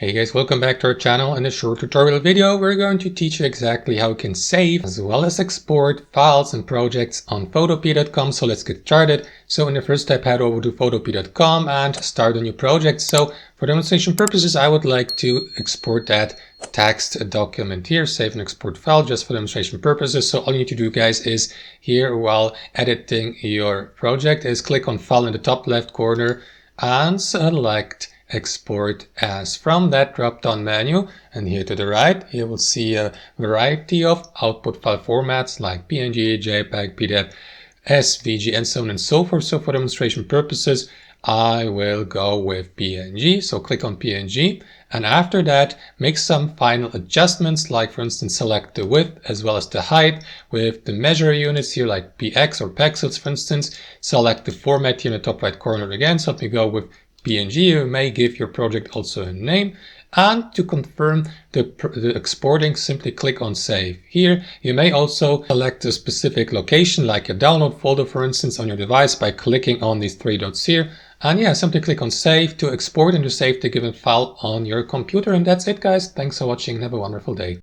Hey guys, welcome back to our channel. In this short tutorial video, we're going to teach you exactly how you can save as well as export files and projects on Photopea.com. So let's get started. So in the first step, head over to Photopea.com and start a new project. So for demonstration purposes, I would like to export that text document here, save and export file just for demonstration purposes. So all you need to do, guys, is here while editing your project is click on File in the top left corner and select Export as. From that drop-down menu, and here to the right you will see a variety of output file formats like PNG, JPEG, PDF, SVG, and so on and so forth. So for demonstration purposes, I will go with PNG. So click on PNG, and after that make some final adjustments, like for instance select the width as well as the height with the measure units here like px or pixels for instance. Select the format here in the top right corner again. So let me go with PNG. You may give your project also a name, and to confirm the exporting, simply click on Save. Here you may also select a specific location like a download folder for instance on your device by clicking on these three dots here, and yeah, simply click on Save to export and to save the given file on your computer. And that's it, guys. Thanks for watching and have a wonderful day.